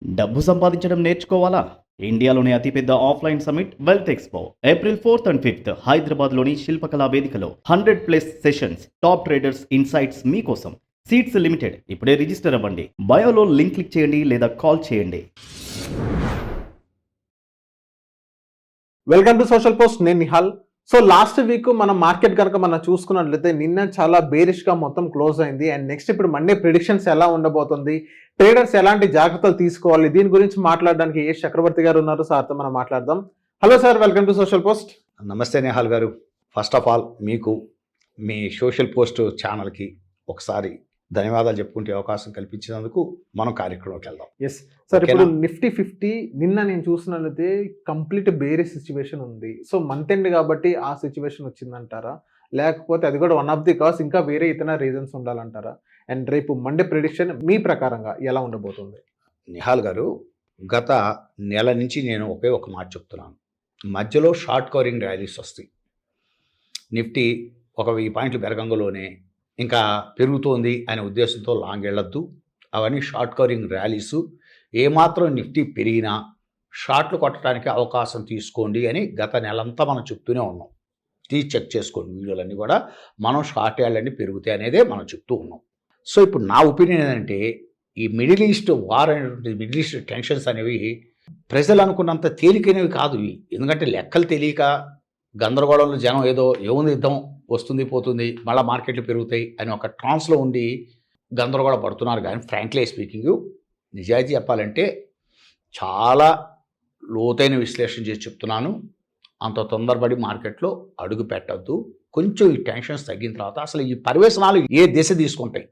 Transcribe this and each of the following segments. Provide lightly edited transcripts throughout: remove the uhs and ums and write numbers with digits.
డబ్బు సంపాదించడం నేర్చుకోవాలా? ఇండియాలోని అతిపెద్ద offline summit wealth expo April 4th and 5th హైదరాబాద్లోని శిల్పకళా వేదికలో 100+ సెషన్స్, టాప్ ట్రేడర్స్ ఇన్సైట్స్ మీకోసం. Seats limited. ఇప్పుడే రిజిస్టర్ అవ్వండి. బయోలో లింక్ క్లిక్ చేయండి లేదా కాల్ చేయండి. Welcome to social post. నేను నిహాల్. సో లాస్ట్ వీక్ మనం మార్కెట్ కనుక మనం చూసుకున్నట్లయితే నిన్న చాలా బేరిష్ గా మొత్తం క్లోజ్ అయింది. అండ్ నెక్స్ట్ ఇప్పుడు మండే ప్రిడిక్షన్స్ ఎలా ఉండబోతుంది, ట్రేడర్స్ ఎలాంటి జాగ్రత్తలు తీసుకోవాలి, దీని గురించి మాట్లాడడానికి ఏ చక్రవర్తి గారు ఉన్నారు, సార్తో మనం మాట్లాడదాం. Hello sir, welcome to social post. నమస్తే నిహాల్ గారు. ఫస్ట్ ఆఫ్ ఆల్ మీకు మీ సోషల్ పోస్ట్ ఛానల్కి ఒకసారి ధన్యవాదాలు చెప్పుకుంటే అవకాశం కల్పించినందుకు మనం కార్యక్రమంకి వెళ్దాం. ఎస్ సార్, ఇప్పుడు నిఫ్టీ 50 నిన్న నేను చూసినట్లయితే కంప్లీట్ బేరిష్ సిచ్యువేషన్ ఉంది. సో మంత్ ఎండ్ కాబట్టి ఆ సిచ్యువేషన్ వచ్చిందంటారా, లేకపోతే అది కూడా వన్ ఆఫ్ ది కాస్, ఇంకా వేరే ఇతర రీజన్స్ ఉండాలంటారా? అండ్ రేపు మండే ప్రిడిక్షన్ మీ ప్రకారంగా ఎలా ఉండబోతుంది? నిహాల్ గారు, గత నెల నుంచి నేను ఒకే ఒక మాట చెప్తున్నాను. మధ్యలో షార్ట్ కవరింగ్ ర్యాలీస్ వస్తాయి. నిఫ్టీ ఒక 1000 పాయింట్లు పెరగంలోనే ఇంకా పెరుగుతోంది అనే ఉద్దేశంతో లాంగ్ వెళ్ళొద్దు. అవన్నీ షార్ట్ కవరింగ్ ర్యాలీసు. ఏమాత్రం నిఫ్టీ పెరిగినా షార్ట్లు కొట్టడానికి అవకాశం తీసుకోండి అని గత నెలంతా మనం చెప్తూనే ఉన్నాం. చెక్ చేసుకోండి వీడియోలన్నీ కూడా. మనం షార్ట్ యార్డ్లన్నీ పెరుగుతాయి అనేదే మనం చెప్తూ ఉన్నాం. సో ఇప్పుడు నా ఒపీనియన్ ఏంటంటే, ఈ మిడిల్ ఈస్ట్ వార్ అనేటువంటి మిడిల్ ఈస్ట్ టెన్షన్స్ అనేవి ప్రజలు అనుకున్నంత తేలికైనవి కాదు ఇవి. ఎందుకంటే లెక్కలు తెలియక గందరగోళంలో జనం ఏదో ఏముంది, యుద్ధం వస్తుంది పోతుంది, మళ్ళీ మార్కెట్లు పెరుగుతాయి అని ఒక ట్రాన్స్లో ఉండి గందరగోళ పడుతున్నారు. కానీ ఫ్రాంక్లీ స్పీకింగ్, నిజాయితీ చెప్పాలంటే చాలా లోతైన విశ్లేషణ చేసి చెప్తున్నాను. అంత తొందరపడి మార్కెట్లో అడుగు పెట్టద్దు. కొంచెం ఈ టెన్షన్స్ తగ్గిన తర్వాత అసలు ఈ పరివేశనాలు ఏ దిశ తీసుకుంటాయి,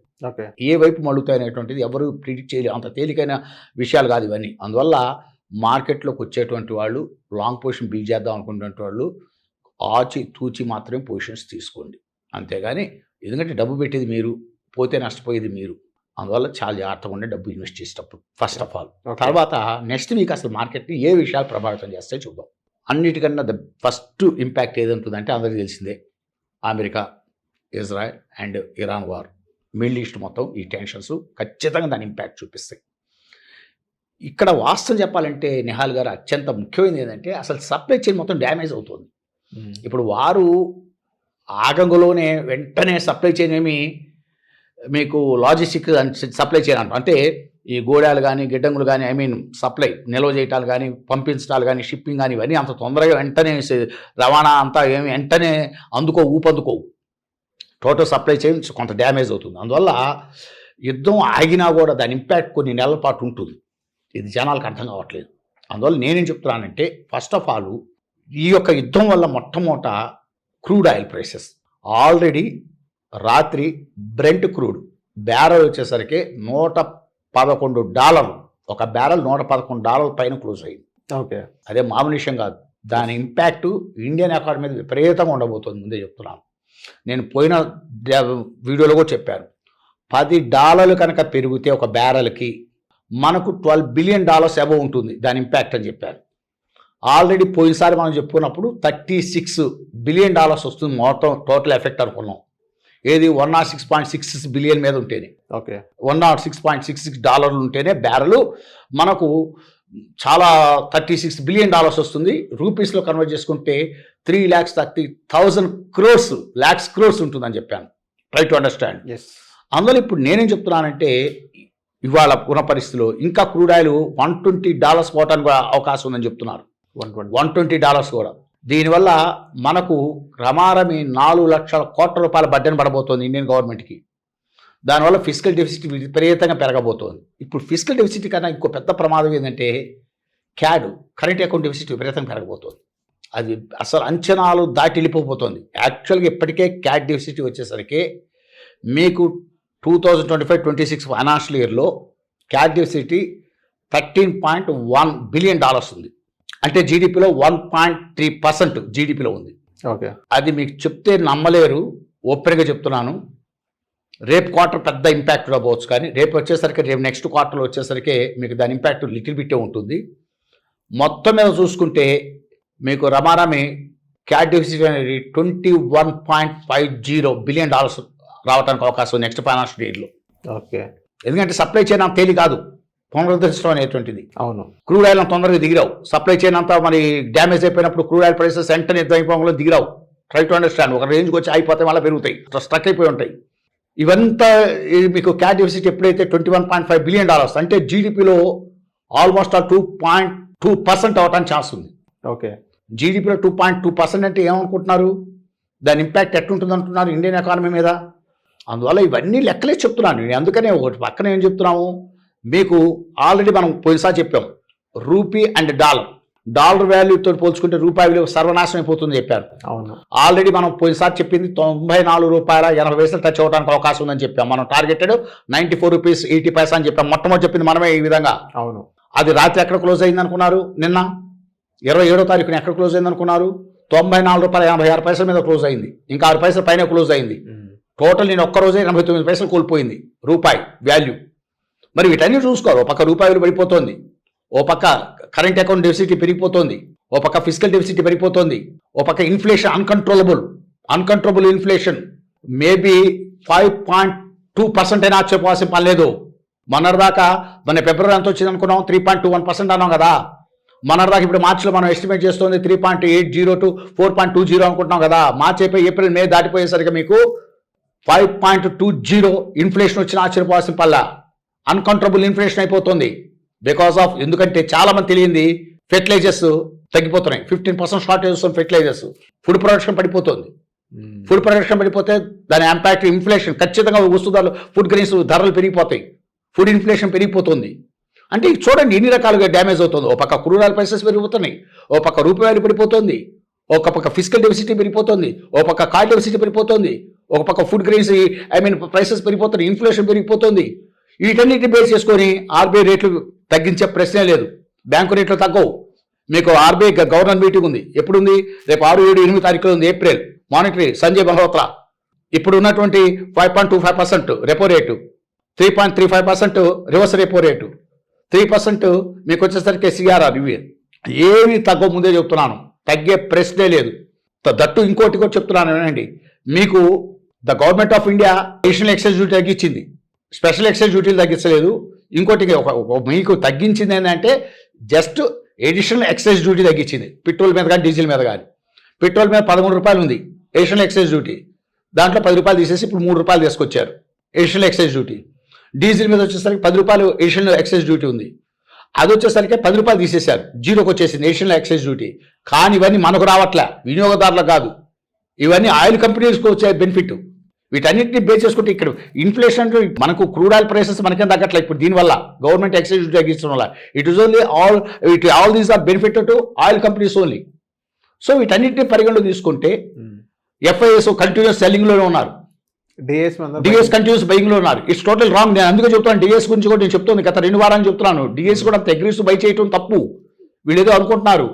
ఏ వైపు మళ్ళుతాయి అనేటువంటిది ఎవరు ప్రిడిక్ట్ చేయలేదు. అంత తేలికైన విషయాలు కాదు ఇవన్నీ. అందువల్ల మార్కెట్లోకి వచ్చేటువంటి వాళ్ళు, లాంగ్ పొజిషన్ బిల్డ్ చేద్దాం అనుకునేటువంటి వాళ్ళు ఆచి తూచి మాత్రమే పొజిషన్స్ తీసుకోండి. అంతేగాని, ఎందుకంటే డబ్బు పెట్టేది మీరు, పోతే నష్టపోయేది మీరు. అందువల్ల చాలా జాగ్రత్తగా ఉండే డబ్బు ఇన్వెస్ట్ చేసేటప్పుడు ఫస్ట్ ఆఫ్ ఆల్. తర్వాత నెక్స్ట్ వీక్ అసలు మార్కెట్ని ఏ విషయాలు ప్రభావితం చేస్తే చూద్దాం. అన్నిటికన్నా ద ఫస్ట్ ఇంపాక్ట్ ఏదంటుందంటే అందరికీ తెలిసిందే, America, Israel and Iran war, middle east మొత్తం ఈ టెన్షన్స్ ఖచ్చితంగా దాని ఇంపాక్ట్ చూపిస్తాయి. ఇక్కడ వాస్తవం చెప్పాలంటే నిహాల్ గారు, అత్యంత ముఖ్యమైనది ఏంటంటే అసలు సప్లై చైన్ మొత్తం డ్యామేజ్ అవుతుంది. ఇప్పుడు వారు ఆగంగలోనే వెంటనే సప్లై చైన్ ఏమి మీకు లాజిస్టిక్ సప్లై చైన్ అంటారు. అంటే ఈ గోడాలు కానీ గిడ్డంగులు కానీ, సప్లై నిల్వ చేయటాలు కానీ, పంపించడాలు కానీ, షిప్పింగ్ కానీ, ఇవన్నీ అంత తొందరగా వెంటనే రవాణా అంతా ఏమి వెంటనే ఊపందుకోవు. టోటల్ సప్లై చైన్ కొంత డ్యామేజ్ అవుతుంది. అందువల్ల యుద్ధం ఆగినా కూడా దాని ఇంపాక్ట్ కొన్ని నెలల పాటు ఉంటుంది. ఇది జనాలకు అర్థం కావట్లేదు. అందువల్ల నేనేం చెప్తున్నానంటే, ఫస్ట్ ఆఫ్ ఆల్ ఈ యొక్క యుద్ధం వల్ల మొట్టమొదట క్రూడ్ ఆయిల్ ప్రైసెస్ ఆల్రెడీ రాత్రి బ్రెంట్ క్రూడ్ బ్యారెల్ వచ్చేసరికి $111, ఒక బ్యారెల్ $111 పైన క్లోజ్ అయింది. ఓకే, అదే మామూలు విషయం కాదు. దాని ఇంపాక్ట్ ఇండియన్ ఎకానమీ మీద విపరీతంగా ఉండబోతుంది. ముందే చెప్తున్నాను. నేను పోయిన వీడియోలో కూడా చెప్పాను, $10 కనుక పెరిగితే ఒక బ్యారెల్కి మనకు $12 బిలియన్ అబవ్ ఉంటుంది దాని ఇంపాక్ట్ అని చెప్పారు. ఆల్రెడీ పోయినసారి మనం చెప్పుకున్నప్పుడు $36 బిలియన్ వస్తుంది మొత్తం టోటల్ ఎఫెక్ట్ అనుకున్నాం. ఏది $106.66 బిలియన్ మీద ఉంటేనే, ఓకే, $106.66 ఉంటేనే బ్యారెల్ మనకు చాలా $36 బిలియన్ వస్తుంది. రూపీస్లో కన్వర్ట్ చేసుకుంటే 3,30,000 crores ఉంటుందని చెప్పాను. Try to understand. అందులో ఇప్పుడు నేనేం చెప్తున్నానంటే, ఇవాళ ఉన్న పరిస్థితిలో ఇంకా క్రూడ్ ఆయిల్ $120 పోవటానికి అవకాశం ఉందని చెప్తున్నారు. $120 కూడా. దీనివల్ల మనకు రమారమి 4 లక్షల కోట్ల రూపాయల బడ్జెట్ పడబోతోంది ఇండియన్ గవర్నమెంట్కి. దానివల్ల ఫిజికల్ డెఫిసిట్ విపరీతంగా పెరగబోతోంది. ఇప్పుడు ఫిజికల్ డెఫిసిట్ కన్నా ఇంకో పెద్ద ప్రమాదం ఏంటంటే క్యాడ్, కరెంట్ అకౌంట్ డెఫిసిట్ విపరీతంగా పెరగబోతోంది. అది అసలు అంచనాలు దాటి వెళ్ళిపోతుంది. యాక్చువల్గా ఇప్పటికే క్యాడ్ డెఫిసిట్ వచ్చేసరికి మీకు 2025-26 ఫైనాన్షియల్ ఇయర్లో క్యాడ్ డెఫిసిట్ $13.1 బిలియన్ ఉంది. అంటే జీడిపిలో 1.3% జీడిపిలో ఉంది. ఓకే, అది మీకు చెప్తే నమ్మలేరు, ఓపెన్గా చెప్తున్నాను. రేపు క్వార్టర్ పెద్ద ఇంపాక్ట్ రావచ్చు, కానీ రేపు నెక్స్ట్ క్వార్టర్లో వచ్చేసరికి మీకు దాని ఇంపాక్ట్ లిటిల్ బిట్టే ఉంటుంది. మొత్తం మీద చూసుకుంటే మీకు రమారామి క్యాడ్ డెఫిసిట్ అనేది $21.50 బిలియన్ రావడానికి అవకాశం నెక్స్ట్ ఫైనాన్షియల్ ఇయర్లో. ఓకే, ఎందుకంటే సప్లై చైన్ అంత తేలి కాదు. పునరుద్ధరించడం అనేటువంటిది. అవును. క్రూడ్ ఆయిల్ తొందరగా దిగిరావు, సప్లై చైన్ అంతా మరి డ్యామేజ్ అయిపోయినప్పుడు క్రూడ్ ఆయిల్ ప్రైసెస్ వెంటనే యుద్ధమైపోవడంలో దిగిరావు. Try to understand. ఒక రేంజ్కి వచ్చి అయిపోతే మళ్ళీ పెరుగుతాయి, స్ట్రక్ అయిపోయి ఉంటాయి. ఇవంతా మీకు క్యాష్ డెఫిసిట్ ఎప్పుడైతే $21.5 బిలియన్ అంటే జీడిపిలో ఆల్మోస్ట్ 2.2% అవటానికి ఛాన్స్ ఉంది. ఓకే. జీడిపిలో 2.2% అంటే ఏమనుకుంటున్నారు, దాని ఇంపాక్ట్ ఎట్లుంటుంది అంటున్నారు ఇండియన్ ఎకానమీ మీద. అందువల్ల ఇవన్నీ లెక్కలే చెప్తున్నాను నేను. అందుకనే ఒకటి పక్కన ఏం చెప్తున్నాము, మీకు ఆల్రెడీ మనం పోయినసారి చెప్పాం, రూపీ అండ్ డాలర్ వాల్యూతో పోల్చుకుంటే రూపాయి విలువ సర్వనాశనం అయిపోతుంది చెప్పారు. అవును. ఆల్రెడీ మనం పోయినసారి చెప్పింది $94.80 టచ్ అవడానికి అవకాశం ఉందని చెప్పాం. మనం టార్గెటెడ్ ₹94.80 అని చెప్పాం. మొట్టమొదటి చెప్పింది మనమే ఈ విధంగా. అవును. అది రాత్రి ఎక్కడ క్లోజ్ అయింది అనుకున్నారు, నిన్న 27వ తారీఖున ఎక్కడ క్లోజ్ అయింది అనుకున్నారు, $94.86 మీద క్లోజ్ అయింది. ఇంకా 6 పైసలు పైన క్లోజ్ అయింది. టోటల్ నేను ఒక్కరోజే 89 పైసలు కోల్పోయింది రూపాయి వాల్యూ. మరి వీటన్నీ చూసుకోవాలి. ఒక పక్క రూపాయి విలువ పడిపోతుంది, ఓ పక్క కరెంట్ అకౌంట్ డెఫిసిట్ పెరిగిపోతుంది, ఓ పక్క ఫిజికల్ డెఫిసిట్ పెరిగిపోతుంది, ఓ పక్క ఇన్ఫ్లేషన్ అన్కంట్రోలబుల్ ఇన్ఫ్లేషన్ మేబీ 5.2% అయినా ఆశ్చర్యపోవాల్సిన పని లేదు. మొన్నటిదాకా మన ఫిబ్రవరి ఎంత వచ్చింది అనుకున్నాం, 3.21% అన్నాం కదా. మొన్నటిదాకా ఇప్పుడు మార్చిలో మనం ఎస్టిమేట్ చేస్తుంది 3.80 to 4.20 అనుకుంటున్నాం కదా. మార్చి అయిపోయి ఏప్రిల్ మే దాటిపోయేసరికి మీకు 5.20 ఇన్ఫ్లేషన్ వచ్చిన ఆశ్చర్యపోవాల్సిన పల్లా. అన్కంట్రోలబుల్ ఇన్ఫ్లేషన్ అయిపోతుంది. బికాస్ ఆఫ్, ఎందుకంటే చాలా మంది తెలియంది, ఫెర్టిలైజర్స్ తగ్గిపోతున్నాయి. 15% షార్టేజ్ వస్తుంది ఫెర్టిలైజర్స్. ఫుడ్ ప్రొడక్షన్ పడిపోతుంది. ఫుడ్ ప్రొడక్షన్ పడిపోతే దాని ఇంపాక్ట్ ఇన్ఫ్లేషన్ ఖచ్చితంగా వస్తువులు, ఫుడ్ గ్రెయిన్స్ ధరలు పెరిగిపోతాయి. ఫుడ్ ఇన్ఫ్లేషన్ పెరిగిపోతుంది. అంటే చూడండి ఎన్ని రకాలుగా డ్యామేజ్ అవుతుంది. ఒక పక్క క్రూడ్ ఆయిల్ ప్రైసెస్ పెరిగిపోతున్నాయి, ఒక పక్క రూపాయి వాల్యూ పడిపోతుంది, ఒక పక్క ఫిజికల్ డెఫిసిట్ పెరిగిపోతుంది, ఒక పక్క కార్ డెఫిసిట్ పెరిగిపోతుంది, ఒక పక్క ఫుడ్ గ్రెయిన్స్ ప్రైసెస్ పెరిగిపోతున్నాయి, ఇన్ఫ్లేషన్ పెరిగిపోతుంది. వీటన్నిటిని బేస్ చేసుకొని ఆర్బీఐ రేట్లు తగ్గించే ప్రశ్నే లేదు. బ్యాంకు రేట్లు తగ్గవు. మీకు ఆర్బీఐ గవర్నర్ మీటింగ్ ఉంది. ఎప్పుడు ఉంది? రేపు 6, 7, 8 తారీఖులో ఉంది, ఏప్రిల్. మానిటరీ సంజయ్ మల్హోత్రా. ఇప్పుడు ఉన్నటువంటి 5.25% repo rate, 3.35% reverse repo rate, 3% మీకు వచ్చేసరికి సిఆర్ఆర్. ఇవి ఏమి తగ్గ ముందే చెప్తున్నాను, తగ్గే ప్రశ్నే లేదు. దట్టు ఇంకోటి కూడా చెప్తున్నాను ఏనండి, మీకు the government of India additional excise duty తగ్గించింది, స్పెషల్ ఎక్సైజ్ డ్యూటీలు తగ్గించలేదు. ఇంకోటి మీకు తగ్గించింది ఏంటంటే జస్ట్ ఎడిషనల్ ఎక్సైజ్ డ్యూటీ తగ్గించింది. పెట్రోల్ మీద కానీ డీజిల్ మీద కానీ. పెట్రోల్ మీద ₹13 ఉంది ఎడిషనల్ ఎక్సైజ్ డ్యూటీ. దాంట్లో ₹10 తీసేసి ఇప్పుడు ₹3 తీసుకొచ్చారు ఎడిషనల్ ఎక్సైజ్ డ్యూటీ. డీజిల్ మీద వచ్చేసరికి ₹10 ఎడిషనల్ ఎక్సైజ్ డ్యూటీ ఉంది. అది వచ్చేసరికి ₹10 తీసేశారు, జీరోకి వచ్చేసింది ఎడిషనల్ ఎక్సైజ్ డ్యూటీ. కానీ ఇవన్నీ మనకు రావట్లే, వినియోగదారులకు కాదు. ఇవన్నీ ఆయిల్ కంపెనీస్కి వచ్చే బెనిఫిట్. వీటన్నిటిని బేస్ చేసుకుంటే ఇక్కడ ఇన్ఫ్లేషన్ మనకు క్రూడ్ ఆయిల్ ప్రైసెస్ మనకేం తగ్గట్లే. ఇప్పుడు దీనివల్ల గవర్నమెంట్ ఎక్సైజ్ డ్యూటీ తగ్గించడం వల్ల it is only all these are benefit to oil companies only. So వీటన్నిటిని పరిగణలో తీసుకుంటే ఎఫ్ఐఎస్ కంటిన్యూస్ సెల్లింగ్లోనే ఉన్నారు, డిఎస్ కంటిన్యూస్ బయింగ్లో ఉన్నారు. It's total wrong. నేను అందుకే చెప్తాను డిఎస్ గురించి కూడా నేను చెప్తాను, గత 2 వారాలు చెప్తున్నాను. డిఎస్ కూడా అంత అగ్రెసివ్ బై చేయటం తప్పు. వీళ్ళు ఏదో అనుకుంటున్నారు,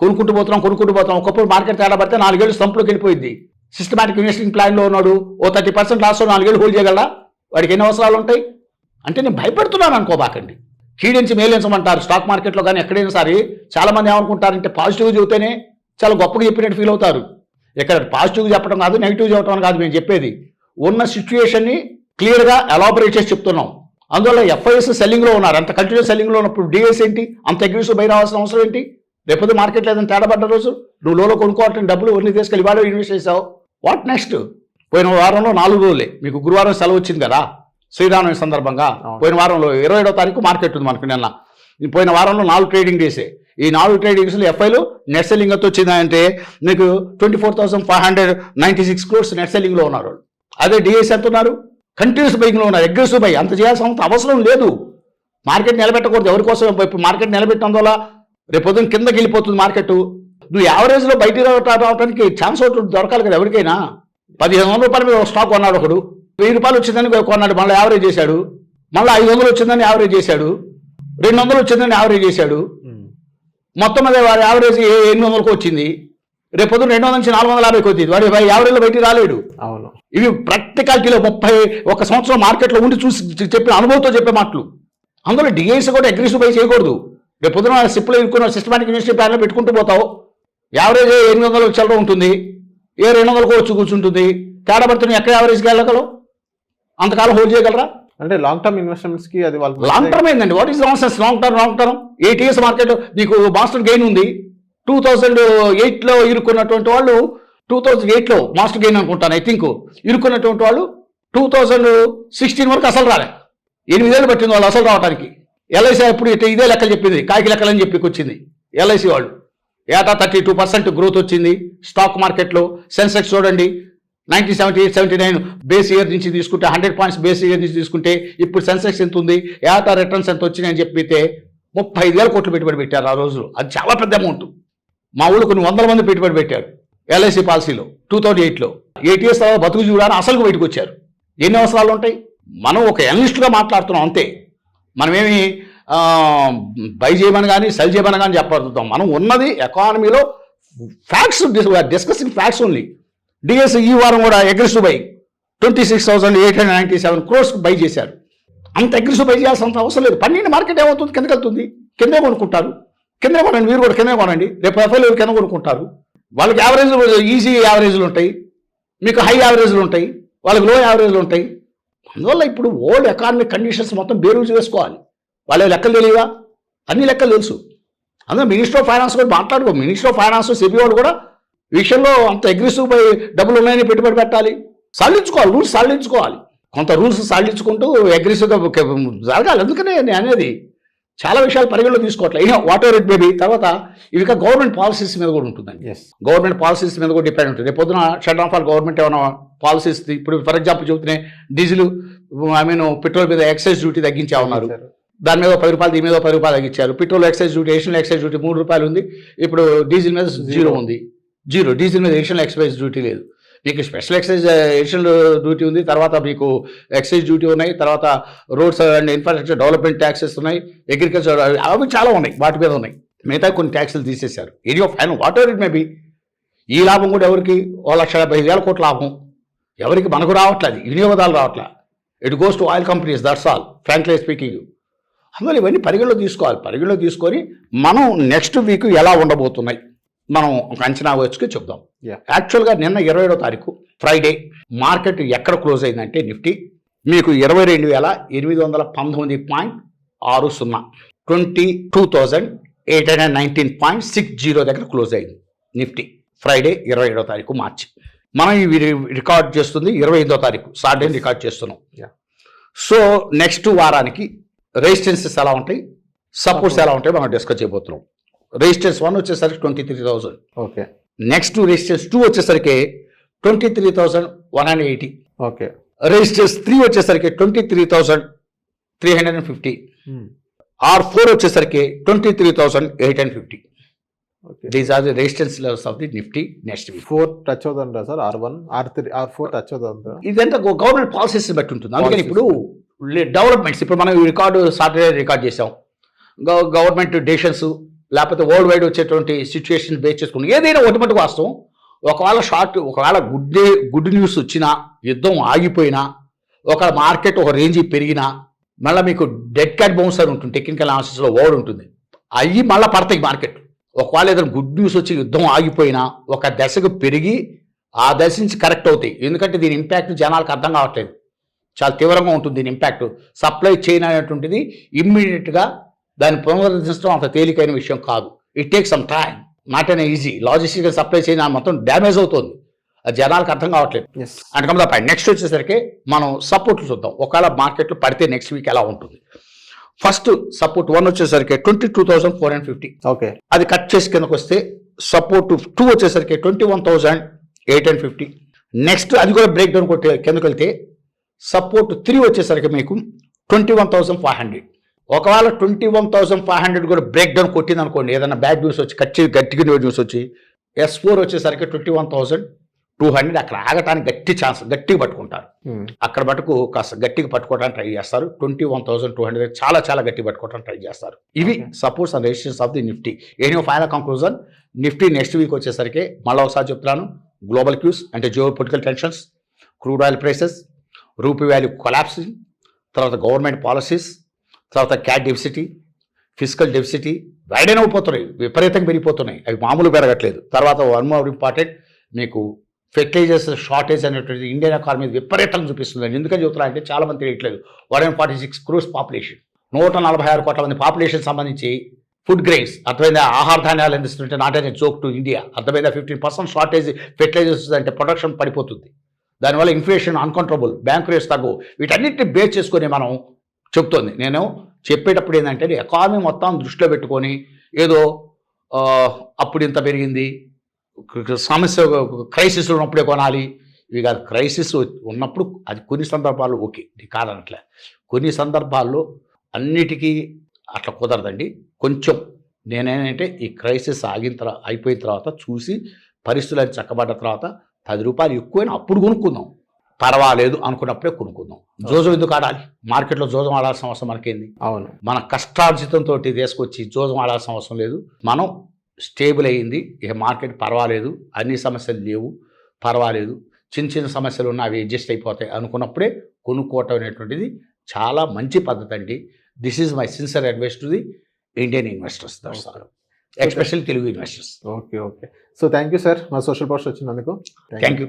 కొనుక్కుంటూ పోతున్నాం. ఒకప్పుడు మార్కెట్ తేడా పడితే 4 ఏళ్ళు స్తంప్లోకి వెళ్ళిపోయింది. సిస్టమాటిక్ ఇన్వెస్టింగ్ ప్లాన్లో ఉన్నాడు, ఓ 30% లాస్ 4 ఏళ్ళు హోల్డ్ చేయగలరా? వాడికి ఎన్ని అవసరాలు ఉంటాయి? అంటే నేను భయపెడుతున్నాను అనుకోబాకండి. కీడించి మేలించమంటారు స్టాక్ మార్కెట్లో కానీ ఎక్కడైనా సరే. చాలామంది ఏమనుకుంటారంటే పాజిటివ్ చెబితేనే చాలా గొప్పగా చెప్పినట్టు ఫీల్ అవుతారు. ఇక్కడ పాజిటివ్ చెప్పడం కాదు, నెగిటివ్ చెప్పడం కాదు మేము చెప్పేది. ఉన్న సిచ్యువేషన్ని క్లియర్గా ఎలాబరేట్ చేసి చెప్తున్నాం. అందువల్ల ఎఫ్ఐఎస్ సెల్లింగ్లో ఉన్నారు. అంత కంటిన్యూస్ సెల్లింగ్లో ఉన్నప్పుడు డిఎస్ ఏంటి అంత అగ్రెసివ్ బై రావాల్సిన అవసరం ఏంటి? రేపొద్దు మార్కెట్లో ఏదైనా తేడాపడ్డ రోజు నువ్వు లోలో కొనుక్కోవట్లేని డబ్బులు ఒన్ని తీసుకెళ్ళి ఇవాళ ఇన్వెస్ట్ చేసావు. What next? పోయిన వారంలో 4 రోజులే మీకు గురువారం సెలవు వచ్చింది కదా శ్రీరామనవమి సందర్భంగా. పోయిన వారంలో 27వ తారీఖు మార్కెట్ ఉంది మనకు. నిన్న పోయిన వారంలో 4 ట్రేడింగ్ డేసే. ఈ 4 ట్రేడింగ్స్లో ఎఫ్ఐలు నెట్ సెల్లింగ్ ఎంత వచ్చిందంటే మీకు 24,596 crores నెట్ సెల్లింగ్లో ఉన్నారు. అదే డిఎస్ ఎంత ఉన్నారు? కంటిన్యూస్ బైకింగ్లో ఉన్నారు, అగ్రెసివ్ బై. అంత చేయాల్సిన అవసరం లేదు. మార్కెట్ నిలబెట్టకూడదు ఎవరి కోసం. ఇప్పుడు మార్కెట్ నిలబెట్టడం వల్ల రేపు పొద్దున్న కిందకి వెళ్ళిపోతుంది మార్కెట్. నువ్వు యావరేజ్లో బయట రావడానికి ఛాన్స్ ఒకటి దొరకాలి కదా ఎవరికైనా. ₹1,500 మీద స్టాక్ కొన్నాడు ఒకడు, ₹1000 వచ్చిందని కొన్నాడు, మళ్ళీ యావరేజ్ చేశాడు. మళ్ళీ 500 వచ్చిందని యావరేజ్ చేశాడు, 200 వచ్చిందని యావరేజ్ చేశాడు. మొత్తం మీద వాడి యావరేజ్ 800కు వచ్చింది. రేపు పొద్దున్న 200 నుంచి 450కి వచ్చింది. వాడి యావరేజ్లో బయటికి రాలేడు. అవును, ఇవి ప్రాక్టికాలిటీలో 31 సంవత్సరం మార్కెట్లో ఉండి చూసి చెప్పిన అనుభవంతో చెప్పే మాటలు. అందులో డిఐస్ కూడా అగ్రెసివ్ బై చేయకూడదు. రేపు పొద్దున సిప్లో ఇరుక్కున్న సిస్టమాటిక్ ఇన్వెస్టింగ్ ప్లాన్లో పెట్టుకుంటూ పోతావు. యావరేజ్ 800 చల్లడం ఉంటుంది, 200కు వచ్చి కూర్చుంటుంది. తేడా పడుతుంది. ఎక్కడ యావరేజ్కి వెళ్ళగలవు? అంతకాలం హోల్డ్ చేయగలరా? అంటే లాంగ్ టర్మ్ ఇన్వెస్ట్మెంట్స్ కి అది వాళ్ళకి లాంగ్ టర్మ్ ఏందండి, what is nonsense long term 8 years market మీకు మాస్టర్ గెయిన్ ఉంది. 2008లో ఇరుక్కున్నటువంటి వాళ్ళు 2008లో మాస్టర్ గెయిన్ అనుకుంటాను ఐ థింక్, ఇరుక్కున్నటువంటి వాళ్ళు 2016 వరకు అసలు రాలే. 8 ఏళ్ళు పట్టింది వాళ్ళు అసలు రావడానికి. ఎల్ఐసి ఇప్పుడు ఇదే లెక్కలు చెప్పింది, కాకి లెక్కలని చెప్పి వచ్చింది ఎల్ఐసి వాళ్ళు. ఏటా 32% గ్రోత్ వచ్చింది స్టాక్ మార్కెట్లో. సెన్సెక్స్ చూడండి 1978-79 బేస్ ఇయర్ నుంచి తీసుకుంటే 100 points బేస్ ఇయర్ నుంచి తీసుకుంటే ఇప్పుడు సెన్సెక్స్ ఎంత ఉంది, ఏటా రిటర్న్స్ ఎంత వచ్చినాయని చెప్పితే 35,000 కోట్లు పెట్టుబడి పెట్టారు ఆ రోజులు. అది చాలా పెద్ద అమౌంట్. మా ఊళ్ళో కొన్ని 100 మంది పెట్టుబడి పెట్టారు ఎల్ఐసి పాలసీలో 2008లో. 8 years తర్వాత బతుకు చూడాలని అసలు బయటకు వచ్చారు. ఎన్ని అవసరాలు ఉంటాయి? మనం ఒక అనలిస్ట్గా మాట్లాడుతున్నాం అంతే. మనమేమి బై చేయమని కానీ సెల్ చేయమని కానీ చెప్పబడుతాం. మనం ఉన్నది ఎకానమీలో ఫ్యాక్ట్స్, డిస్కసింగ్ ఫ్యాక్ట్స్ ఓన్లీ. డిఎస్ ఈ వారం కూడా అగ్రెసివ్ బై 26,897 crores బై చేశారు. అంత అగ్రెసివ్ బై చేయాల్సినంత అవసరం లేదు. పన్నెండు మార్కెట్ ఏమవుతుంది, కిందకి వెళ్తుంది. కిందే కొనుక్కుంటారు, కిందే కొనండి, మీరు కూడా కిందే కొనండి. రేపు ఎఫ్ఐలు కింద కొనుక్కుంటారు. వాళ్ళకి యావరేజ్ ఈజీ యావరేజ్లు ఉంటాయి, మీకు హై యావరేజ్లు ఉంటాయి, వాళ్ళకి లో యావరేజ్లు ఉంటాయి. అందువల్ల ఇప్పుడు వరల్డ్ ఎకానమిక్ కండిషన్స్ మొత్తం బేరూజు వేసుకోవాలి. వాళ్ళ లెక్కలు తెలియవా? అన్ని లెక్కలు తెలుసు. అందులో మినిస్టర్ ఆఫ్ ఫైనాన్స్ కూడా మాట్లాడుకో. మినిస్టర్ ఆఫ్ ఫైనాన్స్ సెబీ వాడు కూడా విషయంలో అంత అగ్రెసివ్ పై డబ్బులు ఉన్నాయని పెట్టుబడి పెట్టాలి, సడలించుకోవాలి, రూల్స్ సడలించుకోవాలి. కొంత రూల్స్ సడలించుకుంటూ అగ్రెసివ్గా జరగాలి. అందుకనే నేను అనేది చాలా విషయాలు పరిగణలో తీసుకోవట్లేదు. What ever it maybe. తర్వాత ఇవి గవర్నమెంట్ పాలసీస్ మీద కూడా ఉంటుందండి. గవర్నమెంట్ పాలసీస్ మీద కూడా డిపెండ్ ఉంటుంది. రేపు పొద్దున షట్ ఆఫ్ ఆల్ గవర్నమెంట్ ఏమైనా పాలసీస్, ఇప్పుడు ఫర్ ఎగ్జాంపుల్ చెబుతున్నాయి డీజిల్ పెట్రోల్ మీద ఎక్సైజ్ డ్యూటీ తగ్గించా ఉన్నారు. దాని మీద 10 రూపాయలు, దీని మీద 10 రూపాయలు తగ్గించారు. Petrol excise duty, additional excise duty 3 రూపాయలు ఉంది. ఇప్పుడు డీజిల్ మీద 0 ఉంది. డీజిల్ మీద ఎడిషనల్ ఎక్సైజ్ డ్యూటీ లేదు. మీకు స్పెషల్ ఎక్సైజ్ ఎడిషనల్ డ్యూటీ ఉంది. తర్వాత మీకు ఎక్సైజ్ డ్యూటీ ఉన్నాయి. తర్వాత roads and infrastructure development taxes ఉన్నాయి. అగ్రికల్చర్ అవి చాలా ఉన్నాయి, వాటి మీద ఉన్నాయి. మిగతా కొన్ని ట్యాక్సులు తీసేశారు. Area of fine what ever it may be. ఈ లాభం కూడా ఎవరికి? 1,75,000 కోట్ల లాభం ఎవరికి? మనకు రావట్లేదు, వినియోగదారులు రావట్లేదు. It goes to oil companies, that's all frankly speaking. అందువల్ల ఇవన్నీ పరిగణలో తీసుకోవాలి. పరిగణలో తీసుకొని మనం నెక్స్ట్ వీక్ ఎలా ఉండబోతున్నాయి మనం ఒక అంచనా వచ్చుకు చెప్దాం. యాక్చువల్గా నిన్న 27వ తారీఖు ఫ్రైడే మార్కెట్ ఎక్కడ క్లోజ్ అయిందంటే నిఫ్టీ మీకు 22,819.60 22,819.60 దగ్గర క్లోజ్ అయింది నిఫ్టీ ఫ్రైడే 27వ తారీఖు మార్చి. మనం ఇవి రికార్డ్ చేస్తుంది 28వ తారీఖు సాటర్డే రికార్డ్ చేస్తున్నాం. సో నెక్స్ట్ వారానికి రెసిస్టెన్సెస్ ఎలా ఉంటాయి, సపోర్ట్స్ ఎలా ఉంటాయి మనం డిస్కస్ చేయబోతున్నాం. రెసిస్టెన్స్ 1 వచ్చేసరికి 23,000. ఓకే. నెక్స్ట్ రెసిస్టెన్స్ 2 వచ్చేసరికి 23,180. ఓకే. రెసిస్టెన్స్ 3 వచ్చేసరికి 23,350. R4 వచ్చేసరికి 23,850. These are the resistance levels of the Nifty next week. 4 touch అవుతుందా sir? R1, R3, R4 touch అవుతుందా? ఇదంతా గవర్నమెంట్ పాలసీస్ బట్టి ఉంటుంది. అందుకని ఇప్పుడు డెవలప్మెంట్స్, ఇప్పుడు మనం రికార్డు సాటర్డే రికార్డ్ చేసాం. గవర్నమెంట్ డెసిషన్స్ లేకపోతే వరల్డ్ వైడ్ వచ్చేటువంటి సిచ్యువేషన్ బేస్ చేసుకుని ఏదైనా ఒకటి వాస్తవం. ఒకవేళ గుడ్ న్యూస్ వచ్చినా, యుద్ధం ఆగిపోయినా, ఒక మార్కెట్ ఒక రేంజ్ పెరిగినా, మళ్ళీ మీకు డెడ్ క్యాట్ బౌన్సర్ ఉంటుంది, టెక్నికల్ అనాలిసిస్లో వర్డ్ ఉంటుంది, అవి మళ్ళీ పడతాయి మార్కెట్. ఒకవేళ ఏదైనా గుడ్ న్యూస్ వచ్చి యుద్ధం ఆగిపోయినా ఒక దశకు పెరిగి ఆ దశ నుంచి కరెక్ట్ అవుతాయి. ఎందుకంటే దీని ఇంపాక్ట్ జనాలకు అర్థం కావట్లేదు, చాలా తీవ్రంగా ఉంటుంది దీని ఇంపాక్ట్. సప్లై చైన్ అనేటువంటిది ఇమ్మీడియట్గా దాన్ని పునరుద్ధరించడం అంత తేలికైన విషయం కాదు. It take some time, not an easy. Logistical supply chain మొత్తం డ్యామేజ్ అవుతుంది, అది జనాలకు అర్థం కావట్లేదు. అందుకని తప్ప నెక్స్ట్ వచ్చేసరికి మనం సపోర్ట్లు చూద్దాం. ఒకవేళ మార్కెట్లు పడితే నెక్స్ట్ వీక్ ఎలా ఉంటుంది. ఫస్ట్ సపోర్ట్ 1 వచ్చేసరికి 22,450. ఓకే. అది కట్ చేసి కిందకు వస్తే సపోర్ట్ 2 వచ్చేసరికి 21,850. నెక్స్ట్ అది కూడా బ్రేక్ డౌన్ కొట్టి కిందకు వెళ్తే సపోర్ట్ 3 వచ్చేసరికి మీకు 21,500. ఒకవేళ 21,500 కూడా బ్రేక్ డౌన్ కొట్టింది అనుకోండి, ఏదైనా బ్యాడ్ న్యూస్ వచ్చి గట్టిగా న్యూస్ వచ్చి S4 వచ్చేసరికి 21,200. అక్కడ ఆగటానికి గట్టిగా పట్టుకుంటారు. అక్కడ మటుకు కాస్త గట్టిగా పట్టుకోవడానికి ట్రై చేస్తారు. 21,200 చాలా చాలా గట్టిగా పట్టుకోవడానికి ట్రై చేస్తారు. ఇవి supports and resistance of the Nifty. Any final conclusion, Nifty next week వచ్చేసరికి మళ్ళీ ఒకసారి చెప్తున్నాను, గ్లోబల్ క్యూస్ అంటే geo political tensions, crude oil prices, rupee value collapsing, తర్వాత గవర్నమెంట్ పాలసీస్, తర్వాత క్యాట్ డెఫిసిటీ, ఫిజికల్ డెఫిసిటీ వైడెన్ అయిపోతున్నాయి, విపరీతంగా పెరిగిపోతున్నాయి, అవి మామూలు పెరగట్లేదు. తర్వాత వన్ మోర్ ఇంపార్టెంట్ మీకు ఫెర్టిలైజర్స్ షార్టేజ్ అనేటువంటిది ఇండియన్ ఎకానమీ మీద విపరీతంగా చూపిస్తుందండి. ఎందుకని చెబుతున్నా అంటే చాలా మంది తెలియట్లేదు. 146 crores పాపులేషన్, 146 కోట్ల మంది పాపులేషన్ సంబంధించి ఫుడ్ గ్రెయిన్స్ అర్థమైందా, ఆహార ధాన్యాలు అందిస్తుంటే నాట్ అనే జోక్ టు ఇండియా. అర్థమైందా, 15% షార్టేజ్ ఫెర్టిలైజర్స్ అంటే ప్రొడక్షన్ పడిపోతుంది. దానివల్ల ఇన్ఫ్లేషన్ అన్కంట్రోలబుల్, బ్యాంక్ రేట్స్ తగ్గు, వీటన్నిటిని బేస్ చేసుకొని మనం చెప్తోంది. నేను చెప్పేటప్పుడు ఏంటంటే ఎకానమీ మొత్తం దృష్టిలో పెట్టుకొని ఏదో అప్పుడు ఇంత పెరిగింది, సమస్య క్రైసిస్ ఉన్నప్పుడే కొనాలి, ఇవి కాదు. క్రైసిస్ ఉన్నప్పుడు అది కొన్ని సందర్భాల్లో ఓకే, కాదనట్లే. కొన్ని సందర్భాల్లో అన్నిటికీ అట్లా కుదరదండి. కొంచెం నేనేంటంటే ఈ క్రైసిస్ అయిపోయిన తర్వాత చూసి పరిస్థితులు చక్కబడ్డ తర్వాత 10 రూపాయలు ఎక్కువైనా అప్పుడు కొనుక్కుందాం, పర్వాలేదు అనుకున్నప్పుడే కొనుక్కుందాం. జోజం ఎందుకు ఆడాలి? మార్కెట్లో జోజం ఆడాల్సిన అవసరం మనకేంది? అవును, మన కష్టార్జితంతో తీసుకొచ్చి జోజం ఆడాల్సిన అవసరం లేదు. మనం స్టేబుల్ అయ్యింది, ఇక మార్కెట్ పర్వాలేదు, అన్ని సమస్యలు లేవు, పర్వాలేదు, చిన్న చిన్న సమస్యలు ఉన్న అవి అడ్జస్ట్ అయిపోతాయి అనుకున్నప్పుడే కొనుక్కోవటం అనేటువంటిది చాలా మంచి పద్ధతి అండి. This is my sincere advice to the Indian investors, especially Telugu investors. Okay. So thank you sir, మా సోషల్ పోస్ట్ వచ్చినందుకు. Thank you.